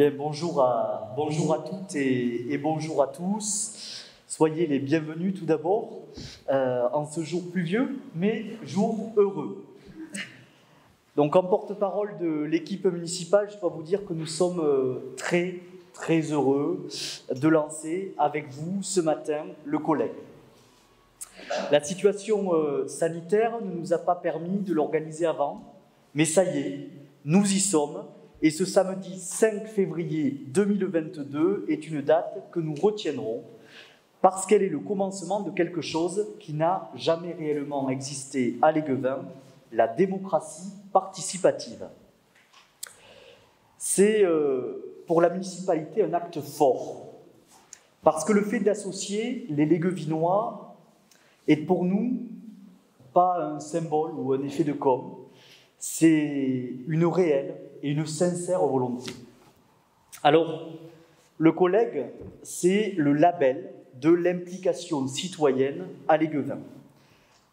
Bien, bonjour à toutes et bonjour à tous. Soyez les bienvenus tout d'abord en ce jour pluvieux, mais jour heureux. Donc, en porte-parole de l'équipe municipale, je dois vous dire que nous sommes très heureux de lancer avec vous ce matin le collègue. La situation sanitaire ne nous a pas permis de l'organiser avant, mais ça y est, nous y sommes. Et ce samedi 5 février 2022 est une date que nous retiendrons parce qu'elle est le commencement de quelque chose qui n'a jamais réellement existé à Léguevin, la démocratie participative. C'est pour la municipalité un acte fort, parce que le fait d'associer les Léguevinois est pour nous pas un symbole ou un effet de com', c'est une réelle et une sincère volonté. Alors, le collègue, c'est le label de l'implication citoyenne à Léguevin.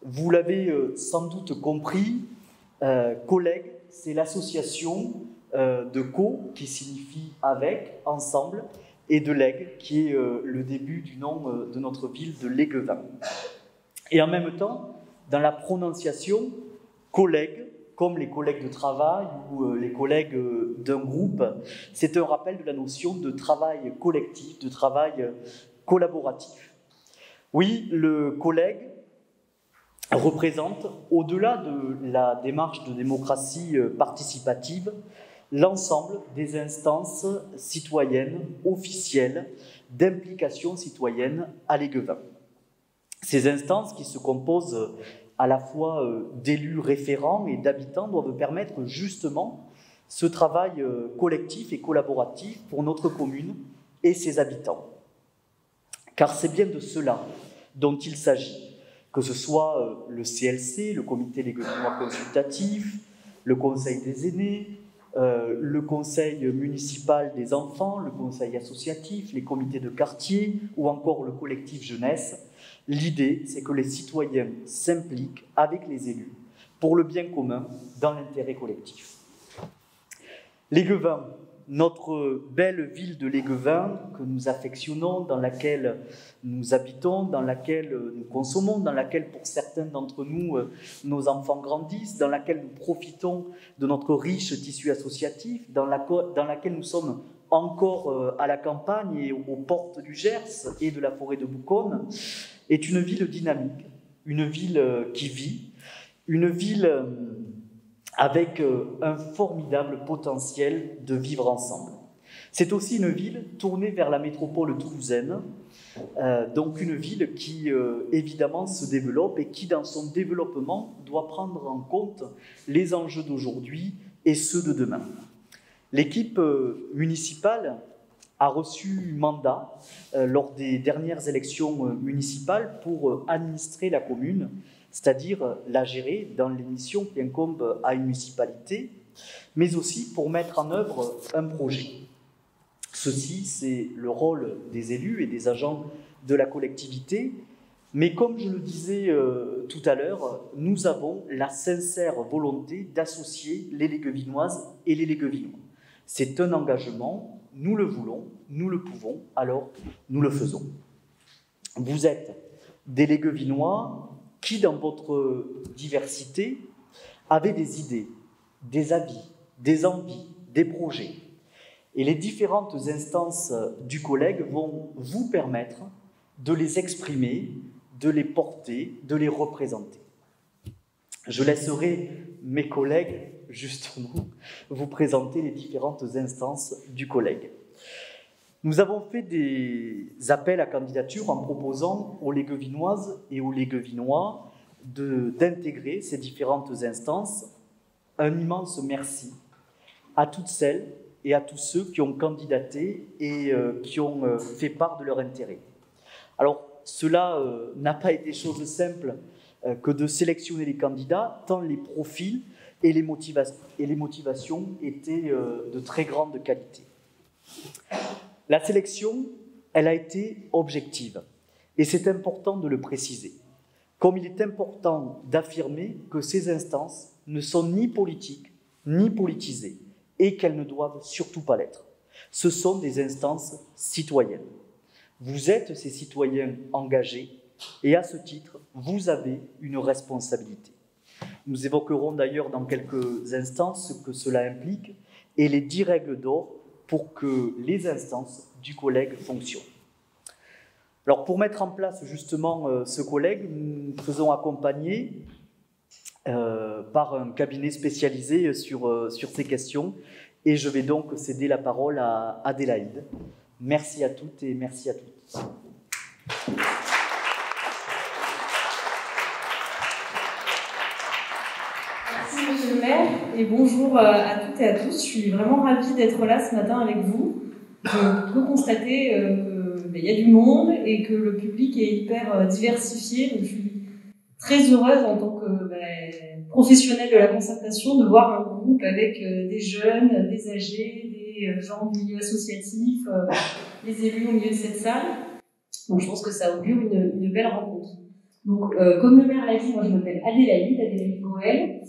Vous l'avez sans doute compris, collègue, c'est l'association de co, qui signifie avec, ensemble, et de lègue, qui est le début du nom de notre ville de Léguevin. Et en même temps, dans la prononciation, collègue, comme les collègues de travail ou les collègues d'un groupe, c'est un rappel de la notion de travail collectif, de travail collaboratif. Oui, le collègue représente, au-delà de la démarche de démocratie participative, l'ensemble des instances citoyennes officielles d'implication citoyenne à Léguevin. Ces instances qui se composent à la fois d'élus référents et d'habitants doivent permettre justement ce travail collectif et collaboratif pour notre commune et ses habitants. Car c'est bien de cela dont il s'agit, que ce soit le CLC, le comité léguevinois consultatif, le conseil des aînés, le conseil municipal des enfants, le conseil associatif, les comités de quartier ou encore le collectif jeunesse. L'idée, c'est que les citoyens s'impliquent avec les élus pour le bien commun dans l'intérêt collectif. Léguevin, notre belle ville de Léguevin que nous affectionnons, dans laquelle nous habitons, dans laquelle nous consommons, dans laquelle pour certains d'entre nous, nos enfants grandissent, dans laquelle nous profitons de notre riche tissu associatif, dans laquelle nous sommes encore à la campagne et aux portes du Gers et de la forêt de Bouconne, est une ville dynamique, une ville qui vit, une ville avec un formidable potentiel de vivre ensemble. C'est aussi une ville tournée vers la métropole toulousaine, donc une ville qui évidemment se développe et qui dans son développement doit prendre en compte les enjeux d'aujourd'hui et ceux de demain. L'équipe municipale a reçu mandat lors des dernières élections municipales pour administrer la commune, c'est-à-dire la gérer dans les missions qui incombent à une municipalité, mais aussi pour mettre en œuvre un projet. Ceci, c'est le rôle des élus et des agents de la collectivité, mais comme je le disais tout à l'heure, nous avons la sincère volonté d'associer les Léguevinoises et les Léguevinois. C'est un engagement. Nous le voulons, nous le pouvons, alors nous le faisons. Vous êtes des Léguevinois qui, dans votre diversité, avez des idées, des avis, des envies, des projets. Et les différentes instances du collègue vont vous permettre de les exprimer, de les porter, de les représenter. Je laisserai mes collègues, justement, vous présenter les différentes instances du collègue. Nous avons fait des appels à candidature en proposant aux Léguevinoises et aux Léguevinois d'intégrer ces différentes instances. Un immense merci à toutes celles et à tous ceux qui ont candidaté et qui ont fait part de leur intérêt. Alors, cela n'a pas été chose simple que de sélectionner les candidats, tant les profils et les motivations étaient de très grande qualité. La sélection, elle a été objective, et c'est important de le préciser, comme il est important d'affirmer que ces instances ne sont ni politiques, ni politisées, et qu'elles ne doivent surtout pas l'être. Ce sont des instances citoyennes. Vous êtes ces citoyens engagés et à ce titre, vous avez une responsabilité. Nous évoquerons d'ailleurs dans quelques instants ce que cela implique et les 10 règles d'or pour que les instances du collègue fonctionnent. Alors pour mettre en place justement ce collègue, nous nous faisons accompagner par un cabinet spécialisé sur ces questions et je vais donc céder la parole à Adélaïde. Merci à toutes et merci à tous. Merci Monsieur le maire et bonjour à toutes et à tous. Je suis vraiment ravie d'être là ce matin avec vous. Je peux constater qu'il y a du monde et que le public est hyper diversifié. Donc je suis très heureuse en tant que professionnelle de la concertation de voir un groupe avec des jeunes, des âgés, des gens du milieu associatif, les élus au milieu de cette salle. Donc je pense que ça augure une belle rencontre. Donc comme le maire l'a dit, moi je m'appelle Adélaïde Goël.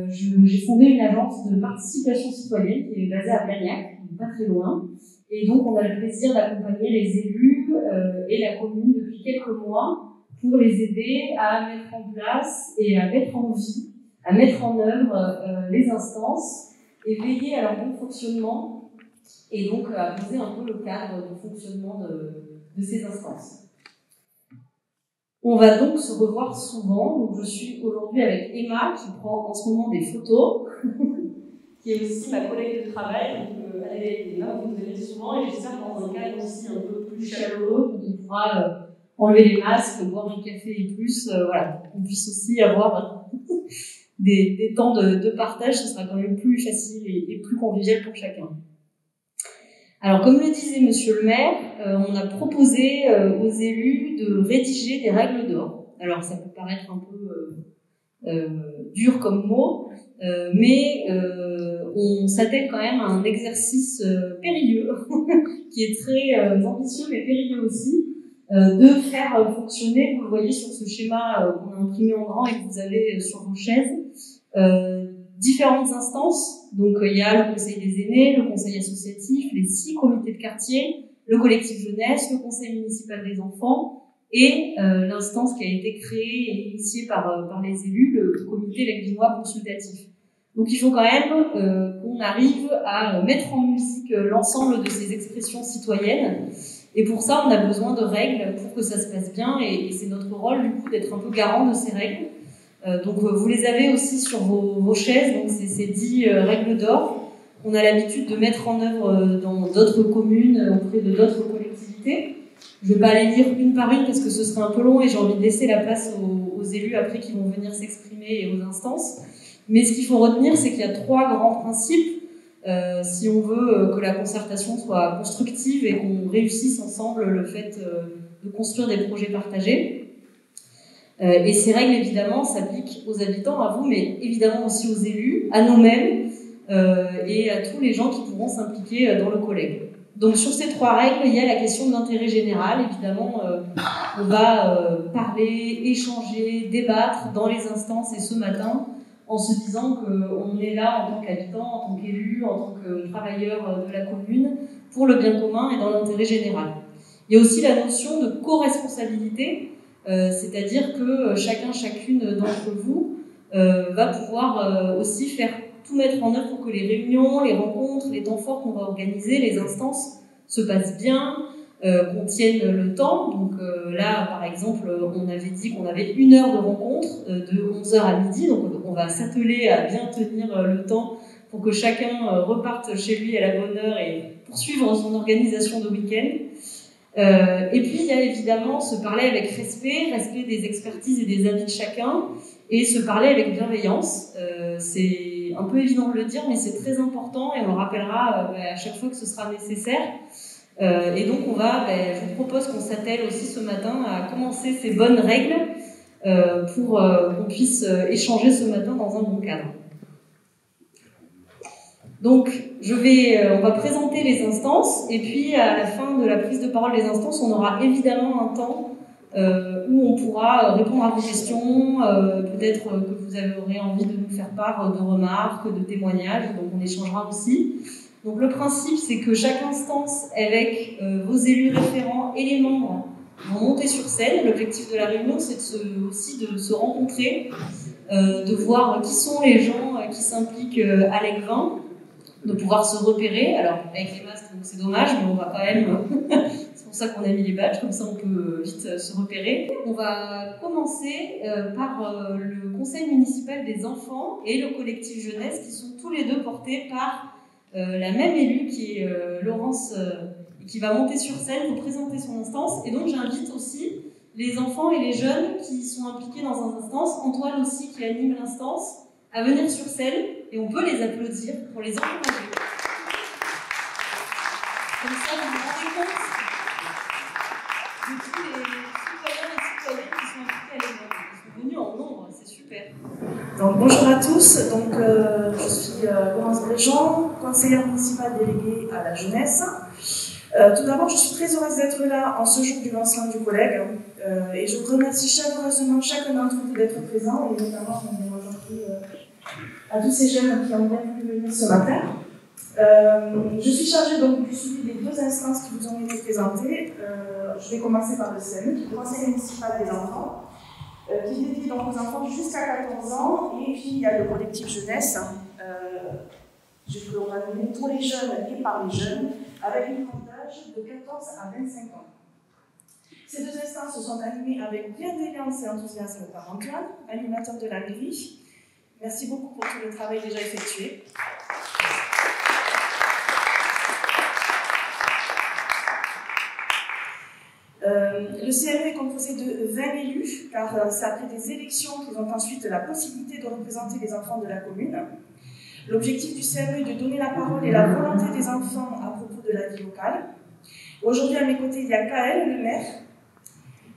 J'ai fondé une agence de participation citoyenne qui est basée à Blagnac, pas très loin. Et donc on a le plaisir d'accompagner les élus et la commune depuis quelques mois pour les aider à mettre en place et à mettre en vie, à mettre en œuvre les instances et veiller à leur bon fonctionnement et donc à poser un peu le cadre de fonctionnement de ces instances. On va donc se revoir souvent. Donc je suis aujourd'hui avec Emma qui prend en ce moment des photos, qui est aussi ma collègue de travail. Donc elle et Emma, vous nous verrez souvent et j'espère dans un cadre aussi un peu plus chaleureux, où on pourra enlever les masques, boire un café et plus, voilà, pour qu'on puisse aussi avoir des temps de partage. Ce sera quand même plus facile et plus convivial pour chacun. Alors, comme le disait Monsieur le maire, on a proposé aux élus de rédiger des règles d'or. Alors, ça peut paraître un peu dur comme mot, mais on s'attelle quand même à un exercice périlleux, qui est très ambitieux mais périlleux aussi, de faire fonctionner, vous le voyez sur ce schéma qu'on a imprimé en grand et que vous avez sur vos chaises, différentes instances. Donc il y a le conseil des aînés, le conseil associatif, les 6 comités de quartier, le collectif jeunesse, le conseil municipal des enfants et l'instance qui a été créée et initiée par les élus, le comité laguinois consultatif. Donc il faut quand même qu'on arrive à mettre en musique l'ensemble de ces expressions citoyennes et pour ça on a besoin de règles pour que ça se passe bien et c'est notre rôle du coup d'être un peu garant de ces règles. Donc vous les avez aussi sur vos chaises, donc c'est ces 10 règles d'or. On a l'habitude de mettre en œuvre dans d'autres communes, auprès de d'autres collectivités. Je ne vais pas aller lire une par une parce que ce serait un peu long et j'ai envie de laisser la place aux élus après qui vont venir s'exprimer et aux instances. Mais ce qu'il faut retenir, c'est qu'il y a 3 grands principes si on veut que la concertation soit constructive et qu'on réussisse ensemble le fait de construire des projets partagés. Et ces règles, évidemment, s'appliquent aux habitants, à vous, mais évidemment aussi aux élus, à nous-mêmes et à tous les gens qui pourront s'impliquer dans le collègue. Donc sur ces 3 règles, il y a la question de l'intérêt général. Évidemment, on va parler, échanger, débattre dans les instances et ce matin, en se disant qu'on est là en tant qu'habitant, en tant qu'élu, en tant que travailleur de la commune, pour le bien commun et dans l'intérêt général. Il y a aussi la notion de co-responsabilité, c'est-à-dire que chacune d'entre vous va pouvoir aussi tout mettre en œuvre pour que les réunions, les rencontres, les temps forts qu'on va organiser, les instances se passent bien, qu'on tienne le temps. Donc là, par exemple, on avait dit qu'on avait 1 heure de rencontre de 11h à midi, donc on va s'atteler à bien tenir le temps pour que chacun reparte chez lui à la bonne heure et poursuivre son organisation de week-end. Et puis il y a évidemment se parler avec respect des expertises et des avis de chacun, et se parler avec bienveillance. C'est un peu évident de le dire, mais c'est très important et on le rappellera à chaque fois que ce sera nécessaire. Et donc je vous propose qu'on s'attelle aussi ce matin à commencer ces bonnes règles pour qu'on puisse échanger ce matin dans un bon cadre. Donc, on va présenter les instances, et puis à la fin de la prise de parole des instances, on aura évidemment un temps où on pourra répondre à vos questions, peut-être que vous aurez envie de nous faire part de remarques, de témoignages, donc on échangera aussi. Donc le principe, c'est que chaque instance, avec vos élus référents et les membres, vont monter sur scène. L'objectif de la réunion, c'est aussi de se rencontrer, de voir qui sont les gens qui s'impliquent à l'EC20, de pouvoir se repérer. Alors, avec les masques, c'est dommage, mais on va quand même... c'est pour ça qu'on a mis les badges, comme ça on peut vite se repérer. On va commencer par le conseil municipal des enfants et le collectif jeunesse, qui sont tous les deux portés par la même élue, qui est Laurence, qui va monter sur scène, vous présenter son instance. Et donc j'invite aussi les enfants et les jeunes qui sont impliqués dans une instance, Antoine aussi qui anime l'instance, à venir sur scène, et on peut les applaudir pour les encourager. Comme ça, vous vous rendez compte de tous les citoyens et citoyennes qui sont impliqués à l'événement. Ils sont venus en nombre, c'est super. Donc, bonjour à tous, donc, je suis Laurence Bréjean, conseillère municipale déléguée à la jeunesse. Tout d'abord, je suis très heureuse d'être là en ce jour du lancement du collègue et je remercie chaleureusement chacun d'entre vous d'être présent et notamment aujourd'hui à tous ces jeunes qui ont bien voulu venir ce matin. Je suis chargée donc du suivi des deux instances qui vous ont été présentées. Je vais commencer par le CME, le Conseil municipal des enfants, qui est dédié donc aux enfants jusqu'à 14 ans, et puis il y a le collectif jeunesse. On va donner pour les jeunes et par les jeunes, avec une tranche d'âge de 14 à 25 ans. Ces deux instances sont animées avec bienveillance et enthousiasme par Antoine, animateur de la mairie. Merci beaucoup pour tout le travail déjà effectué. Le CME est composé de 20 élus, car c'est après des élections qu'ils ont ensuite la possibilité de représenter les enfants de la commune. L'objectif du CME est de donner la parole et la volonté des enfants à propos de la vie locale. Aujourd'hui, à mes côtés, il y a Kaël, le maire,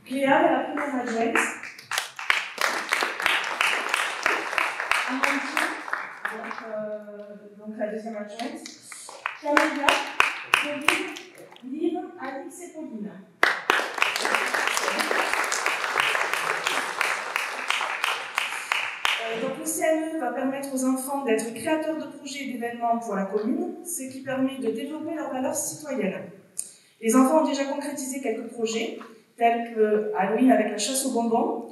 Cléa, la première adjointe, Amandine, donc la deuxième adjointe, Camélia, Pauline, Liv, Alix et Pauline. Donc le CME va permettre aux enfants d'être créateurs de projets et d'événements pour la commune, ce qui permet de développer leurs valeurs citoyennes. Les enfants ont déjà concrétisé quelques projets, tels que Halloween avec la chasse aux bonbons,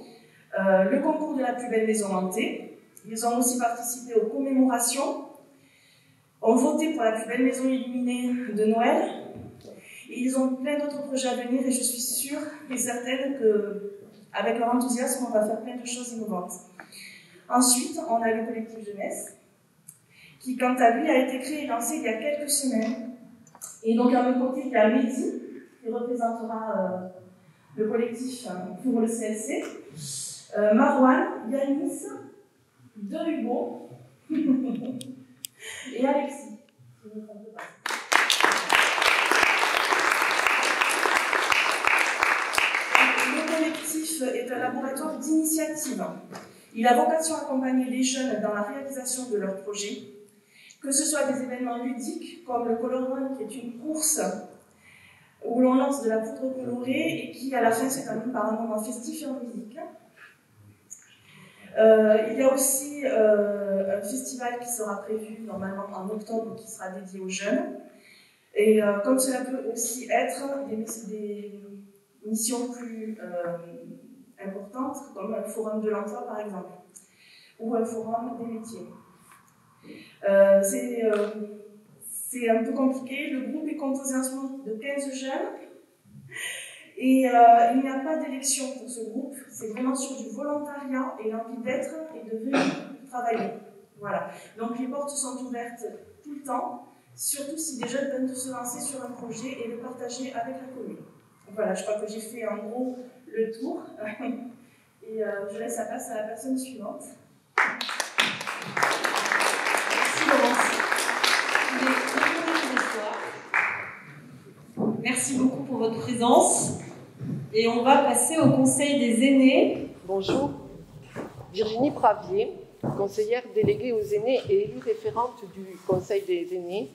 le concours de la plus belle maison hantée. Ils ont aussi participé aux commémorations, ont voté pour la plus belle maison illuminée de Noël, et ils ont plein d'autres projets à venir, et je suis sûre et certaine qu'avec leur enthousiasme, on va faire plein de choses innovantes. Ensuite, on a le collectif jeunesse, qui, quant à lui, a été créé et lancé il y a quelques semaines. Et donc, à mes côtés, il y a Mehdi, qui représentera le collectif pour le CLC, Marwan, Yanis, De Hugo et Alexis. Le collectif est un laboratoire d'initiative. Il a vocation à accompagner les jeunes dans la réalisation de leurs projets, que ce soit des événements ludiques comme le Color Run, qui est une course où l'on lance de la poudre colorée et qui à la fin se termine par un moment festif et en musique. Il y a aussi un festival qui sera prévu normalement en octobre qui sera dédié aux jeunes. Et comme cela peut aussi être des missions plus importantes, comme un forum de l'emploi par exemple, ou un forum des métiers. C'est un peu compliqué. Le groupe est composé en ce moment de 15 jeunes et il n'y a pas d'élection pour ce groupe. C'est vraiment sur du volontariat et l'envie d'être et de venir travailler. Voilà. Donc les portes sont ouvertes tout le temps, surtout si des jeunes veulent se lancer sur un projet et le partager avec la commune. Voilà, je crois que j'ai fait en gros le tour et je laisse la place à la personne suivante. Merci Laurence. Merci beaucoup pour votre présence. Et on va passer au Conseil des aînés. Bonjour, Virginie Pravier, conseillère déléguée aux aînés et élue référente du Conseil des aînés,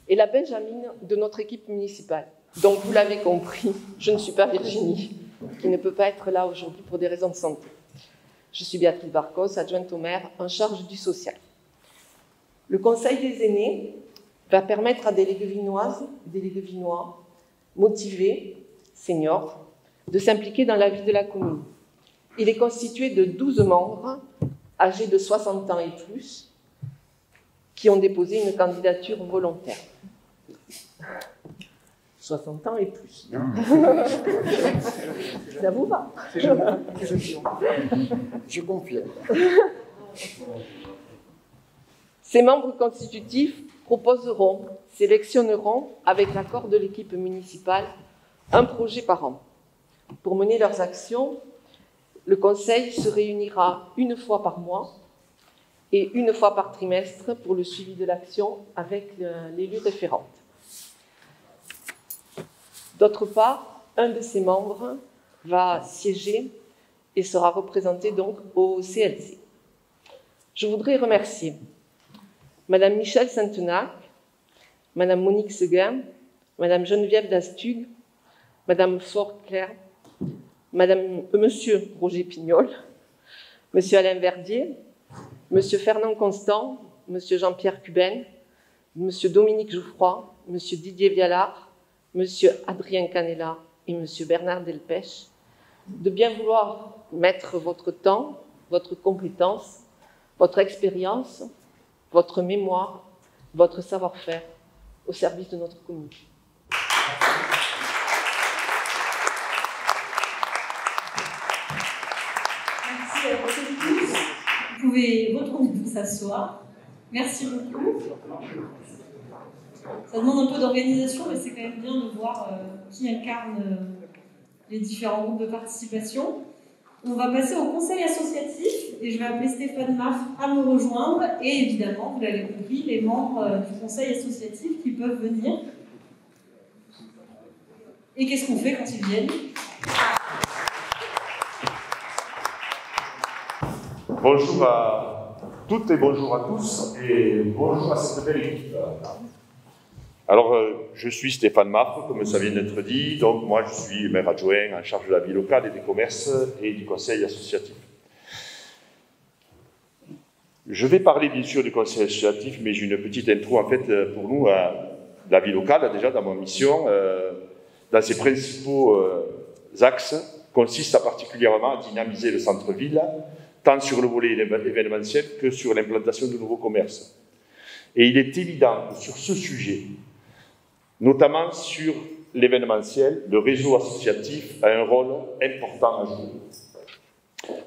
et la Benjamine de notre équipe municipale. Donc vous l'avez compris, je ne suis pas Virginie, qui ne peut pas être là aujourd'hui pour des raisons de santé. Je suis Béatrice Barcos, adjointe au maire en charge du social. Le Conseil des aînés va permettre à des Léguevinoises, des Léguevinois motivés, seniors, de s'impliquer dans la vie de la commune. Il est constitué de 12 membres âgés de 60 ans et plus qui ont déposé une candidature volontaire. 60 ans et plus. Ça vous va? Je confirme. Ces membres constitutifs proposeront, sélectionneront, avec l'accord de l'équipe municipale, un projet par an. Pour mener leurs actions, le Conseil se réunira une fois par mois et une fois par trimestre pour le suivi de l'action avec l'élu référente. D'autre part, un de ses membres va siéger et sera représenté donc au CLC. Je voudrais remercier Madame Michèle Saintenac, Madame Monique Seguin, Madame Geneviève Dastug, Madame Fort-Claire, Monsieur Roger Pignol, Monsieur Alain Verdier, Monsieur Fernand Constant, Monsieur Jean-Pierre Cuben, Monsieur Dominique Jouffroy, Monsieur Didier Vialard, Monsieur Adrien Canella et Monsieur Bernard Delpech, de bien vouloir mettre votre temps, votre compétence, votre expérience, votre mémoire, votre savoir-faire au service de notre commune. Merci à tous. Vous pouvez retrouver vous s'asseoir. Merci beaucoup. Ça demande un peu d'organisation, mais c'est quand même bien de voir qui incarne les différents groupes de participation. On va passer au conseil associatif et je vais appeler Stéphane Maff à me rejoindre et évidemment, vous l'avez compris, les membres du conseil associatif qui peuvent venir. Et qu'est-ce qu'on fait quand ils viennent? Bonjour à toutes et bonjour à tous et bonjour à cette belle équipe. Alors, je suis Stéphane Maff, comme ça vient d'être dit, donc moi je suis maire adjoint en charge de la vie locale et des commerces et du conseil associatif. Je vais parler bien sûr du conseil associatif, mais j'ai une petite intro en fait pour nous à la vie locale, déjà dans ma mission, dans ses principaux axes, consiste à particulièrement à dynamiser le centre-ville, tant sur le volet événementiel que sur l'implantation de nouveaux commerces. Et il est évident que sur ce sujet, notamment sur l'événementiel, le réseau associatif a un rôle important à jouer.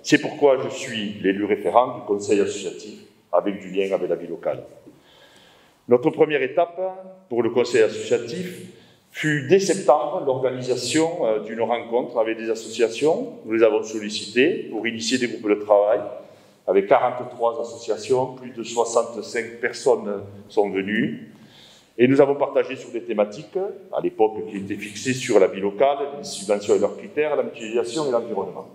C'est pourquoi je suis l'élu référent du conseil associatif avec du lien avec la vie locale. Notre première étape pour le conseil associatif fut dès septembre l'organisation d'une rencontre avec des associations. Nous les avons sollicitées pour initier des groupes de travail avec 43 associations, plus de 65 personnes sont venues. Et nous avons partagé sur des thématiques, à l'époque qui étaient fixées sur la vie locale, les subventions et leurs critères, la mutualisation et l'environnement.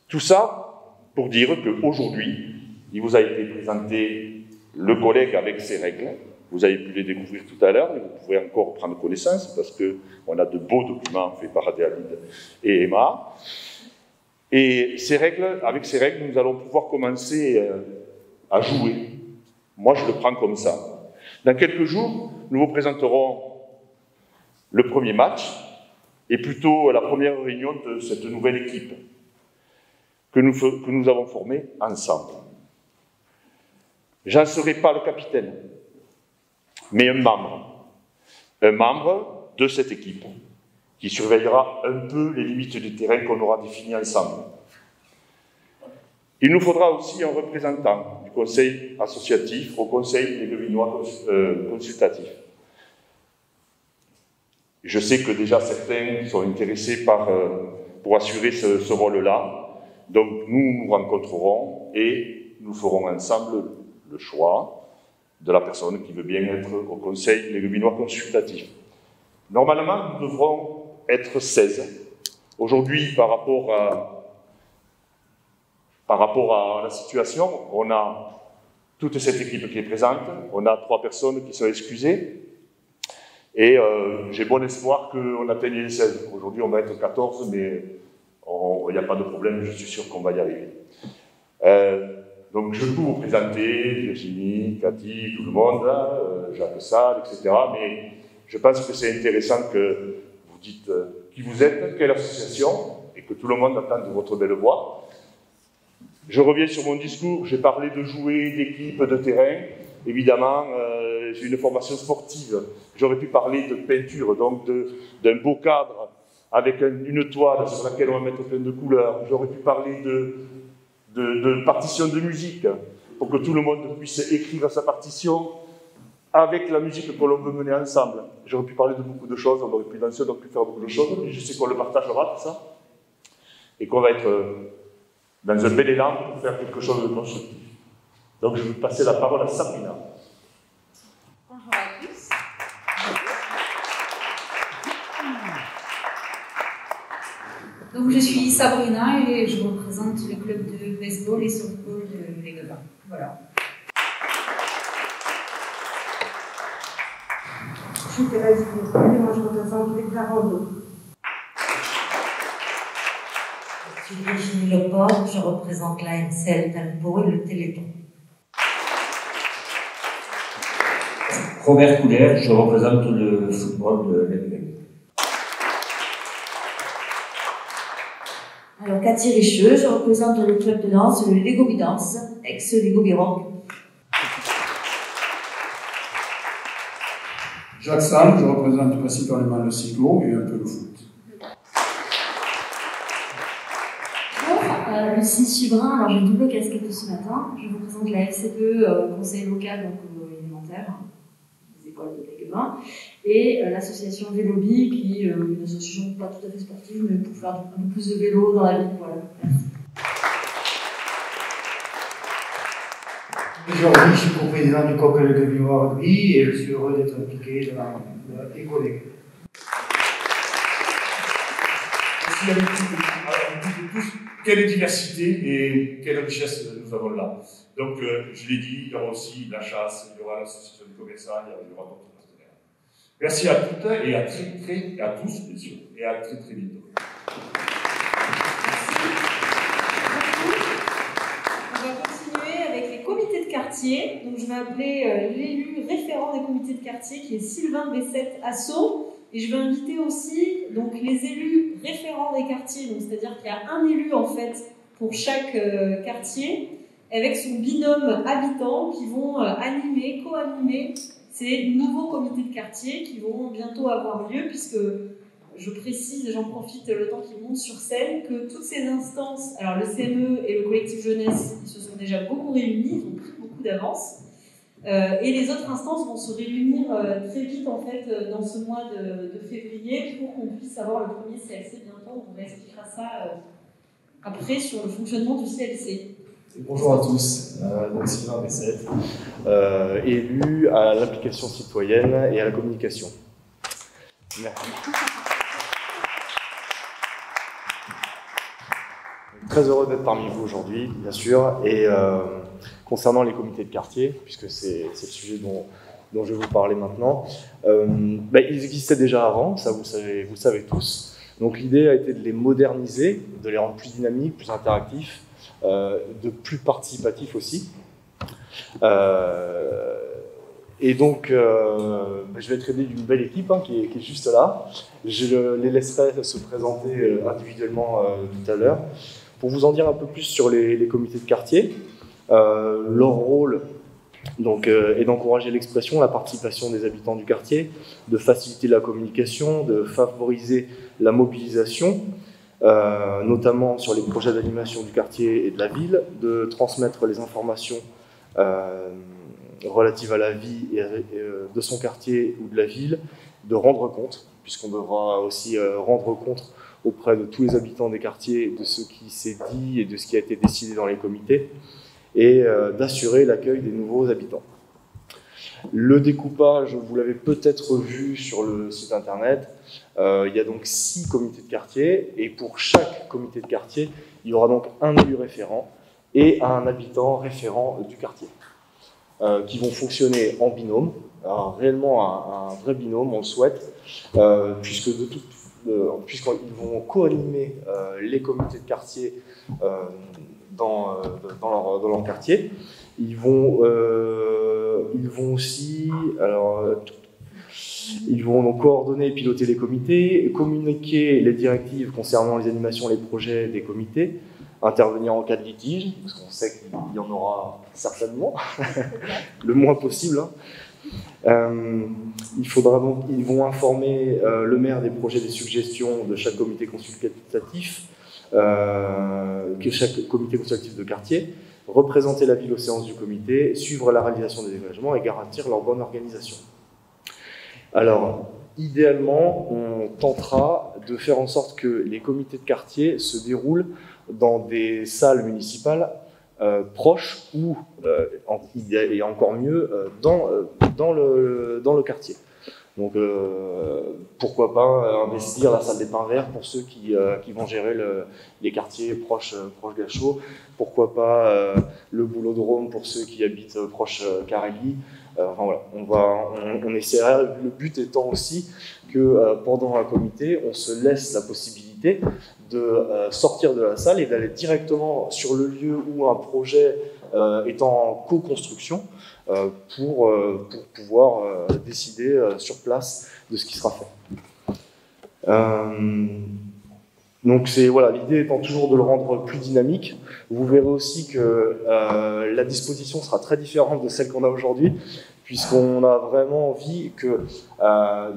Tout ça pour dire qu'aujourd'hui, il vous a été présenté le collègue avec ses règles. Vous avez pu les découvrir tout à l'heure, mais vous pouvez encore prendre connaissance parce qu'on a de beaux documents faits par Adéalide et Emma. Et avec ces règles, nous allons pouvoir commencer à jouer. Moi, je le prends comme ça. Dans quelques jours, nous vous présenterons le premier match et plutôt la première réunion de cette nouvelle équipe que nous avons formée ensemble. J'en serai pas le capitaine, mais un membre de cette équipe qui surveillera un peu les limites du terrain qu'on aura définies ensemble. Il nous faudra aussi un représentant du conseil associatif au conseil léguevinois consultatif. Je sais que déjà certains sont intéressés pour assurer ce rôle-là. Donc nous nous rencontrerons et nous ferons ensemble le choix de la personne qui veut bien être au conseil léguevinois consultatif. Normalement, nous devrons être 16. Aujourd'hui, par rapport à la situation, on a toute cette équipe qui est présente, on a 3 personnes qui sont excusées, et j'ai bon espoir qu'on atteigne les 16. Aujourd'hui, on va être 14, mais il n'y a pas de problème, je suis sûr qu'on va y arriver. Donc je peux vous présenter Virginie, Cathy, tout le monde, Jacques Sade, etc. Mais je pense que c'est intéressant que vous dites qui vous êtes, quelle association, et que tout le monde entende votre belle voix. Je reviens sur mon discours, j'ai parlé de jouer, d'équipe, de terrain. Évidemment, j'ai une formation sportive. J'aurais pu parler de peinture, donc d'un beau cadre avec une toile sur laquelle on va mettre plein de couleurs. J'aurais pu parler de partition de musique, pour que tout le monde puisse écrire sa partition avec la musique que l'on veut mener ensemble. J'aurais pu parler de beaucoup de choses, on aurait pu danser, on aurait pu faire beaucoup de choses, mais je sais qu'on le partagera, tout ça, et qu'on va être dans un bel élan pour faire quelque chose de constructif. Donc je vais passer la parole à Sabrina. Bonjour à tous. Donc je suis Sabrina et je représente le club de baseball et softball de l'Aigueban. Voilà. Je suis Thérèse Guillet, moi je représente les Carolos. Je suis Virginie Leport, je représente la MCL Tempo et le Téléthon. Robert Couder, je représente le football de l'Aigueban. Alors Cathy Richeux, je représente le club de danse, le Lego Bidance, ex-Lego Biroc. Jacques Sade, je représente principalement le cyclo et un peu le foot. Bonjour, Lucie Subrin, alors j'ai une double casquette ce matin. Je représente la FCPE, conseil local donc élémentaire, des écoles de l'Aigueban, et l'association Vélobi, qui est une association pas tout à fait sportive, mais pour faire un peu plus de vélo dans la ville. Voilà. Merci. Aujourd'hui, je suis co-président du Coq Gueugnon Rugby et je suis heureux d'être impliqué dans les collègues. Merci à tous. Quelle diversité et quelle richesse nous avons là. Donc, je l'ai dit, il y aura aussi la chasse, il y aura l'association du commerçant, il y aura d'autres partenaires. Merci à toutes et à tous, bien sûr, et à très très vite. Quartier. Donc je vais appeler l'élu référent des comités de quartier qui est Sylvain Bessette Asso, et je vais inviter aussi donc les élus référents des quartiers, donc c'est-à-dire qu'il y a un élu en fait pour chaque quartier avec son binôme habitant qui vont animer, co-animer ces nouveaux comités de quartier qui vont bientôt avoir lieu, puisque je précise et j'en profite le temps qu'ils montent sur scène que toutes ces instances, alors le CME et le collectif jeunesse, ils se sont déjà beaucoup réunis, ils ont pris beaucoup d'avance, et les autres instances vont se réunir très vite en fait dans ce mois de février pour qu'on puisse avoir le premier CLC bientôt. On vous expliquera ça après sur le fonctionnement du CLC. Bonjour à tous, donc Sylvain Bessette, élu à l'implication citoyenne et à la communication. Merci. Très heureux d'être parmi vous aujourd'hui, bien sûr, et concernant les comités de quartier, puisque c'est le sujet dont je vais vous parler maintenant, ils existaient déjà avant, ça vous le savez tous. Donc l'idée a été de les moderniser, de les rendre plus dynamiques, plus interactifs, de plus participatifs aussi. Et donc, je vais être aidé d'une belle équipe qui est juste là. Je les laisserai se présenter individuellement tout à l'heure. Pour vous en dire un peu plus sur les comités de quartier, leur rôle donc, est d'encourager l'expression, la participation des habitants du quartier, de faciliter la communication, de favoriser la mobilisation, notamment sur les projets d'animation du quartier et de la ville, de transmettre les informations relatives à la vie de son quartier ou de la ville, de rendre compte, puisqu'on devra aussi rendre compte auprès de tous les habitants des quartiers de ce qui s'est dit et de ce qui a été décidé dans les comités, et d'assurer l'accueil des nouveaux habitants. Le découpage, vous l'avez peut-être vu sur le site internet, il y a donc 6 comités de quartier, et pour chaque comité de quartier, il y aura donc un élu référent et un habitant référent du quartier, qui vont fonctionner en binôme, réellement un vrai binôme, on le souhaite, puisqu'ils vont co-animer les comités de quartier dans leur quartier. Ils vont aussi, ils vont donc coordonner et piloter les comités, communiquer les directives concernant les animations, les projets des comités, intervenir en cas de litige, parce qu'on sait qu'il y en aura certainement, le moins possible. Ils vont informer le maire des projets, des suggestions de chaque comité consultatif, chaque comité consultatif de quartier, représenter la ville aux séances du comité, suivre la réalisation des engagements et garantir leur bonne organisation. Alors, idéalement, on tentera de faire en sorte que les comités de quartier se déroulent dans des salles municipales proches ou, et encore mieux, dans le quartier. Donc, pourquoi pas investir la salle des Pins Verts pour ceux qui vont gérer les quartiers proches Gachot. Pourquoi pas le Boulodrome pour ceux qui habitent proche Carélie. Enfin, voilà, on essaiera, le but étant aussi que pendant un comité, on se laisse la possibilité de sortir de la salle et d'aller directement sur le lieu où un projet est en co-construction pour pouvoir décider sur place de ce qui sera fait. Donc voilà, l'idée étant toujours de le rendre plus dynamique. Vous verrez aussi que la disposition sera très différente de celle qu'on a aujourd'hui, puisqu'on a vraiment envie de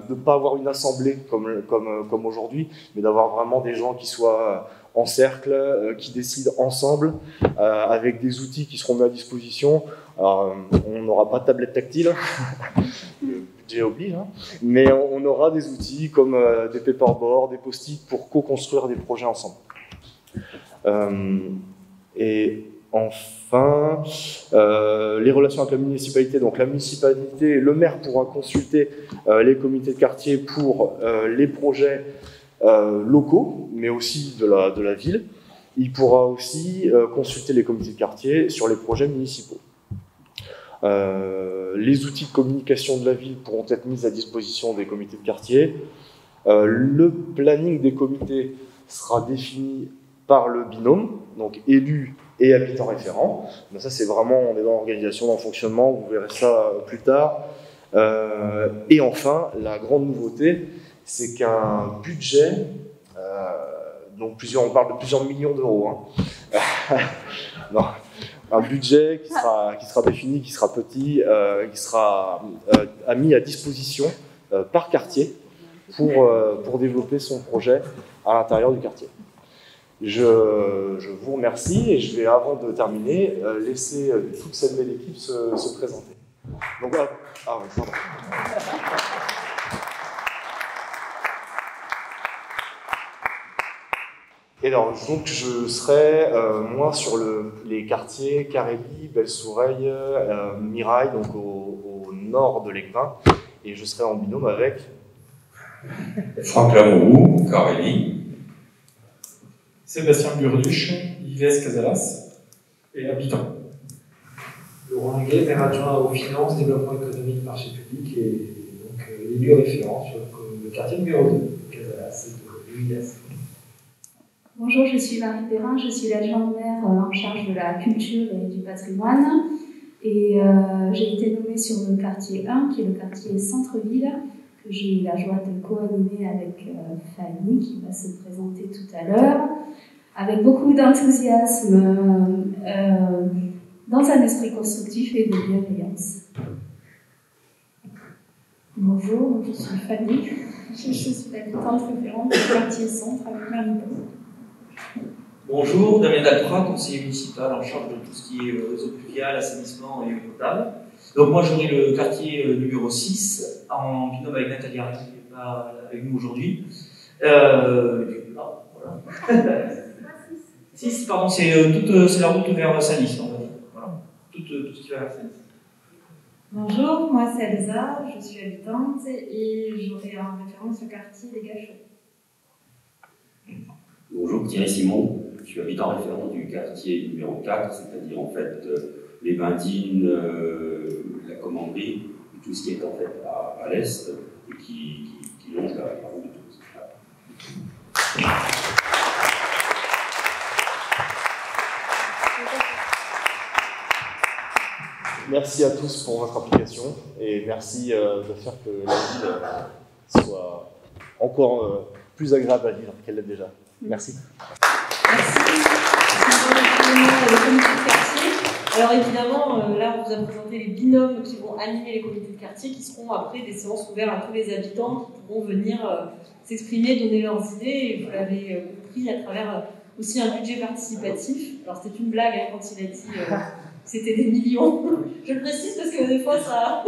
ne pas avoir une assemblée comme aujourd'hui, mais d'avoir vraiment des gens qui soient en cercle, qui décident ensemble, avec des outils qui seront mis à disposition. Alors, on n'aura pas de tablette tactile, le budget oblige, hein, mais on aura des outils comme des paperboards, des post-it pour co-construire des projets ensemble. Et enfin, les relations avec la municipalité. Donc la municipalité, le maire pourra consulter les comités de quartier pour les projets locaux, mais aussi de la ville. Il pourra aussi consulter les comités de quartier sur les projets municipaux. Les outils de communication de la ville pourront être mis à disposition des comités de quartier. Le planning des comités sera défini par le binôme, donc élu et habitant référent. Mais ça, c'est vraiment, on est dans l'organisation, dans le fonctionnement, vous verrez ça plus tard. Et enfin, la grande nouveauté, c'est qu'un budget, donc on parle de plusieurs millions d'euros, hein. Non, un budget qui sera défini, qui sera petit, qui sera mis à disposition par quartier pour développer son projet à l'intérieur du quartier. Je vous remercie et je vais, avant de terminer, laisser toute cette belle équipe se présenter. Donc, voilà. Ah oui, pardon. Et alors, donc, je serai, moi, sur les quartiers Carélie, Belle-Soureille, Mirail, donc au nord de l'Équin, et je serai en binôme avec Franck Lamourou, Carélie. Sébastien Burduche, Yves Casalas et habitants. Laurent Guet, maire adjoint aux finances, développement économique, marché public et donc élu référent sur le quartier numéro 2, Casalas et de l'UIS. Bonjour, je suis Marie Perrin, je suis l'adjointe maire en charge de la culture et du patrimoine. Et j'ai été nommée sur le quartier 1, qui est le quartier centre-ville, que j'ai eu la joie de co-animer avec Fanny, qui va se présenter tout à l'heure, avec beaucoup d'enthousiasme, dans un esprit constructif et de bienveillance. Bonjour, je suis Fanny, je suis l'habitante référente du quartier centre avec Marie-Paul. Bonjour, Damien Dalprat, conseiller municipal en charge de tout ce qui est réseau pluvial, assainissement et eau potable. Donc moi j'aurai le quartier numéro 6 en binôme avec Nathalie Arnaud, qui n'est pas avec nous aujourd'hui. Voilà. 6, pardon, c'est la route vers Salis, on va dire. Voilà. Tout ce qui va vers Salis. Bonjour, moi c'est Elsa, je suis habitante et j'aurai en référence le quartier des Gachot. Bonjour, Thierry Simon, je suis habitant référent du quartier numéro 4, c'est-à-dire en fait les Bindines, la Commanderie, et tout ce qui est en fait à l'est et qui longe la route de Toulouse. Voilà. Merci à tous pour votre implication et merci de faire que la ville soit encore plus agréable à vivre qu'elle l'est déjà. Merci. Merci. Le comité de quartier. Alors évidemment, là on vous a présenté les binômes qui vont animer les comités de quartier, qui seront après des séances ouvertes à tous les habitants qui pourront venir s'exprimer, donner leurs idées. Et vous l'avez compris à travers aussi un budget participatif. Alors c'était une blague quand il a dit que c'était des millions. Je le précise parce que des fois ça...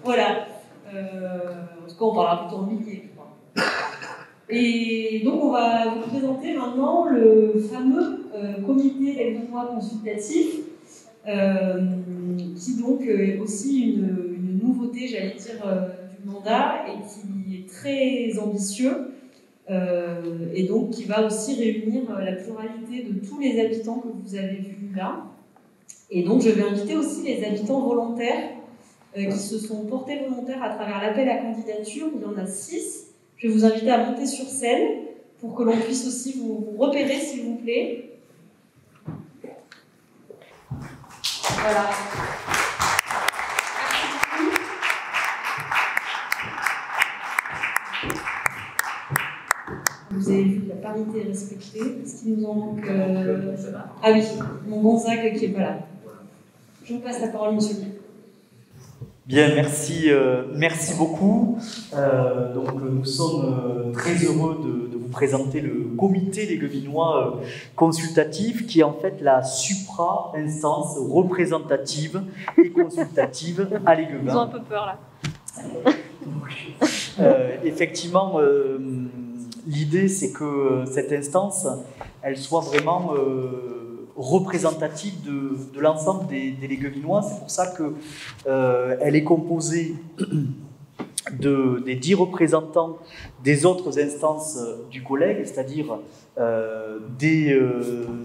Voilà. En tout cas on parlera plutôt en milliers, je crois. Et donc on va vous présenter maintenant le fameux comité d'Aiguenois consultatif, qui donc est aussi une nouveauté, j'allais dire, du mandat et qui est très ambitieux et donc qui va aussi réunir la pluralité de tous les habitants que vous avez vus là. Et donc je vais inviter aussi les habitants volontaires qui se sont portés volontaires à travers l'appel à candidature. Il y en a 6. Je vais vous inviter à monter sur scène pour que l'on puisse aussi vous repérer, s'il vous plaît. Voilà. Vous avez vu que la parité est respectée. Est-ce qu'il nous en manque Ah oui, mon Gonzague qui n'est pas là. Je vous passe la parole, monsieur le maire. Bien, merci beaucoup. Donc, nous sommes très heureux de vous présenter le comité léguevinois consultatif, qui est en fait la supra-instance représentative et consultative à Léguevin. Ils ont un peu peur là. Effectivement, l'idée c'est que cette instance, elle soit vraiment représentative de l'ensemble des léguevinois. C'est pour ça qu'elle est composée des 10 représentants des autres instances du collège, c'est-à-dire des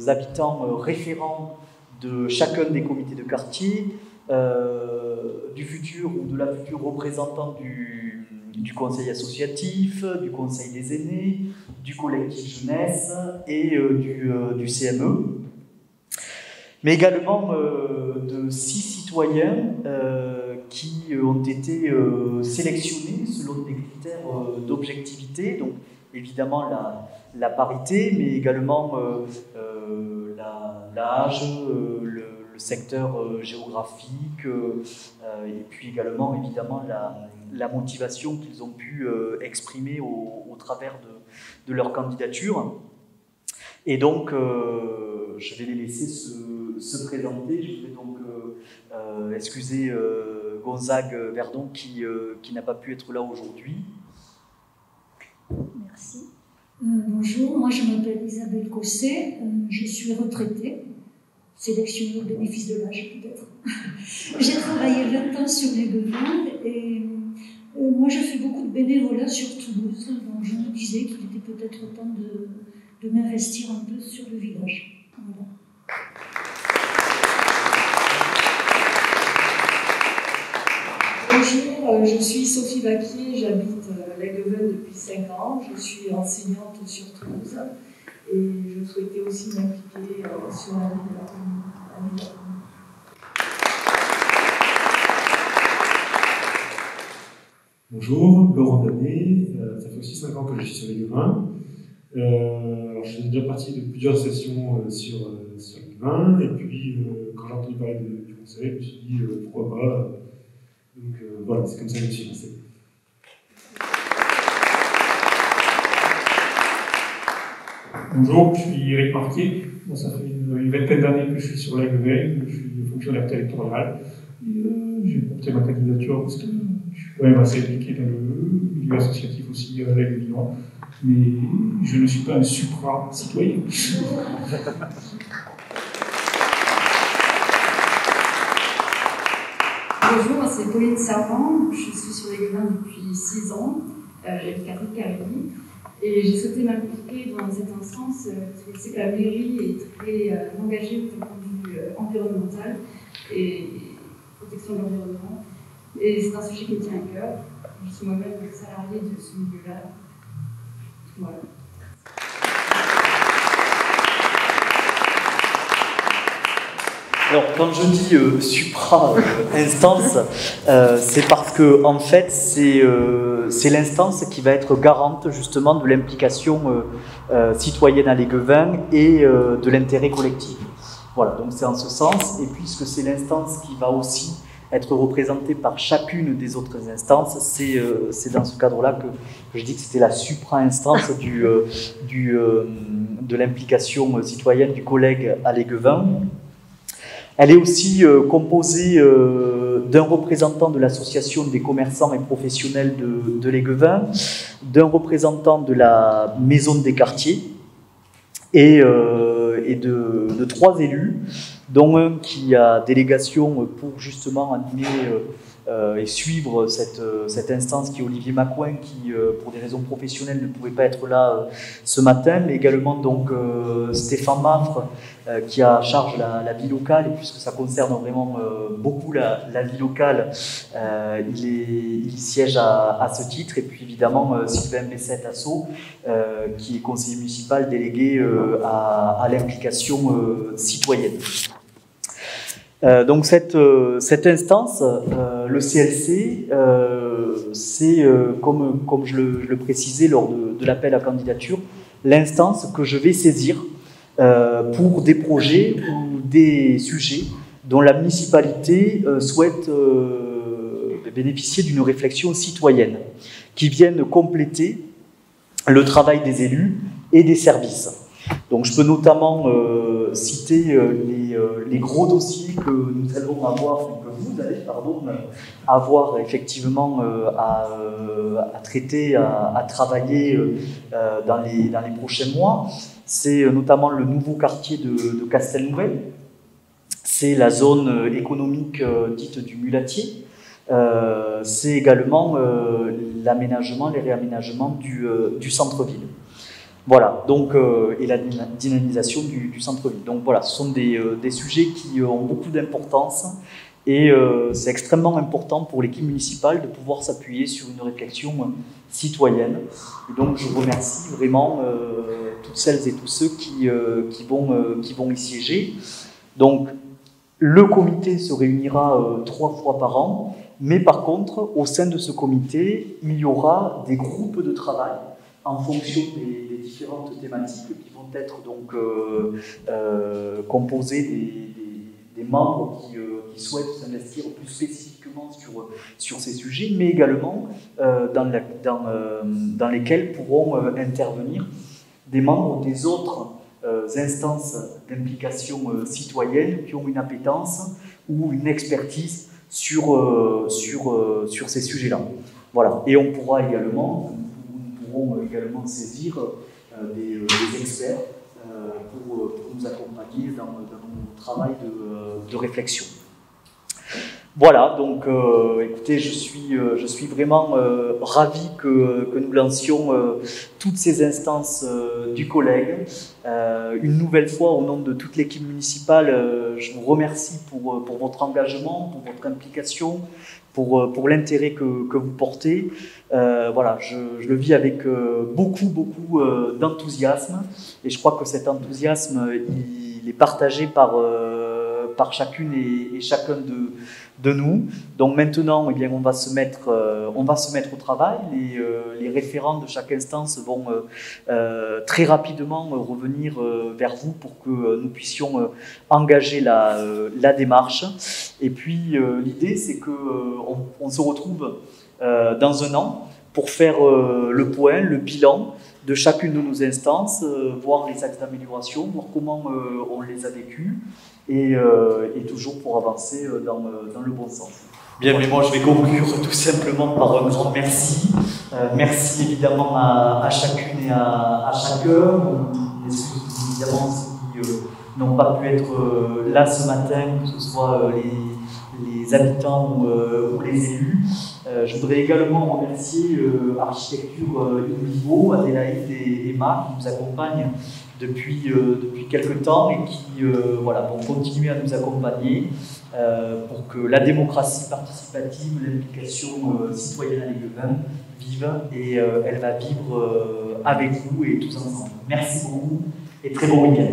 habitants référents de chacun des comités de quartier, du futur ou de la future représentante du conseil associatif, du conseil des aînés, du collectif jeunesse et du CME. Mais également de 6 citoyens qui ont été sélectionnés selon des critères d'objectivité, donc évidemment la parité, mais également l'âge, le secteur géographique, et puis également évidemment la motivation qu'ils ont pu exprimer au travers de leur candidature. Et donc, je vais les laisser se présenter. Je vais donc excuser Gonzague Verdon qui n'a pas pu être là aujourd'hui. Merci. Bonjour, moi je m'appelle Isabelle Cosset, je suis retraitée, sélectionnée au bénéfice de l'âge peut-être. J'ai travaillé 20 ans sur Léguevin et moi je fais beaucoup de bénévolat sur Toulouse, donc je me disais qu'il était peut-être temps de m'investir un peu sur le village. Voilà. Bonjour, je suis Sophie Vaquier, j'habite Léguevin depuis 5 ans, je suis enseignante sur Toulouse et je souhaitais aussi m'impliquer sur la vie de la commune. Bonjour, Laurent Danet, ça fait aussi 5 ans que je suis sur Léguevin. Alors, je suis déjà parti de plusieurs sessions sur Léguevin, et puis quand j'ai entendu parler du conseil, je me suis dit pourquoi pas. Donc voilà, c'est comme ça que je me suis lancé. Bonjour, je suis Eric Marquier. Bon, ça fait une vingtaine d'années que je suis sur Léguevin, je suis fonctionnaire territorial. J'ai porté ma candidature parce que je suis quand même assez impliqué dans le milieu associatif aussi léguevinois. Mais je ne suis pas un supra-citoyen. Bonjour, moi c'est Pauline Servant, je suis sur Léguevin depuis 6 ans, j'habite à Riccarelli, et j'ai souhaité m'impliquer dans cette instance parce que je sais que la mairie est très engagée d'un point de vue environnemental et protection de l'environnement, et c'est un sujet qui me tient à cœur. Je suis moi-même salariée de ce milieu-là. Voilà. Alors, quand je dis supra-instance, c'est parce que, en fait, c'est l'instance qui va être garante, justement, de l'implication citoyenne à l'Aiguevin et de l'intérêt collectif. Voilà, donc c'est en ce sens, et puisque c'est l'instance qui va aussi être représentée par chacune des autres instances, c'est dans ce cadre-là que je dis que c'était la supra-instance de l'implication citoyenne du collègue à l'Aiguevin. Elle est aussi composée d'un représentant de l'association des commerçants et professionnels de l'Aiguevin, d'un représentant de la maison des quartiers et de 3 élus, dont un qui a délégation pour justement animer et suivre cette instance, qui est Olivier Macouin, qui pour des raisons professionnelles ne pouvait pas être là ce matin, mais également donc Stéphane Maffre, qui a à charge la vie locale, et puisque ça concerne vraiment beaucoup la vie locale, il siège à ce titre, et puis évidemment Sylvain Bessette-Asso, qui est conseiller municipal délégué à l'implication citoyenne. Donc cette instance, le CLC, c'est, comme je le précisais lors de l'appel à candidature, l'instance que je vais saisir pour des projets ou des sujets dont la municipalité souhaite bénéficier d'une réflexion citoyenne, qui viennent compléter le travail des élus et des services. Donc je peux notamment citer les gros dossiers que nous allons avoir, que vous allez avoir effectivement à traiter, à travailler dans les prochains mois. C'est notamment le nouveau quartier de Castelnouvelle, c'est la zone économique dite du Mulatier, c'est également l'aménagement, les réaménagements du centre-ville. Voilà, donc, et la dynamisation du centre-ville. Donc voilà, ce sont des sujets qui ont beaucoup d'importance, et c'est extrêmement important pour l'équipe municipale de pouvoir s'appuyer sur une réflexion citoyenne. Et donc je remercie vraiment toutes celles et tous ceux qui vont y siéger. Donc le comité se réunira 3 fois par an, mais par contre, au sein de ce comité, il y aura des groupes de travail en fonction des différentes thématiques qui vont être donc composées des membres qui souhaitent s'investir plus spécifiquement sur ces sujets, mais également dans lesquels pourront intervenir des membres des autres instances d'implication citoyenne qui ont une appétence ou une expertise sur ces sujets-là. Voilà. Et on pourra également également saisir des experts pour nous accompagner dans nos travail de réflexion. Voilà, donc écoutez, je suis vraiment ravi que nous lancions toutes ces instances du collègue. Une nouvelle fois, au nom de toute l'équipe municipale, je vous remercie pour votre engagement, pour votre implication, pour l'intérêt que vous portez. Voilà, je le vis avec beaucoup d'enthousiasme, et je crois que cet enthousiasme il est partagé par chacune et chacun de nous. Donc maintenant, eh bien, on va se mettre au travail. Les référents de chaque instance vont très rapidement revenir vers vous pour que nous puissions engager la démarche. Et puis l'idée, c'est qu'on se retrouve dans un an pour faire le point, le bilan de chacune de nos instances, voir les axes d'amélioration, voir comment on les a vécus, et toujours pour avancer dans le bon sens. Bien, mais moi je vais conclure tout simplement par un grand merci. Merci évidemment à chacune et à chacun, évidemment ceux qui n'ont pas pu être là ce matin, que ce soit les habitants ou les élus. Je voudrais également remercier Architecture Invivo, Adélaïde et Emma, qui nous accompagnent depuis quelques temps et qui vont continuer à nous accompagner pour que la démocratie participative, l'implication citoyenne à l'Aiguevin vive, et elle va vivre avec vous et tous ensemble. Merci beaucoup et très bon week-end.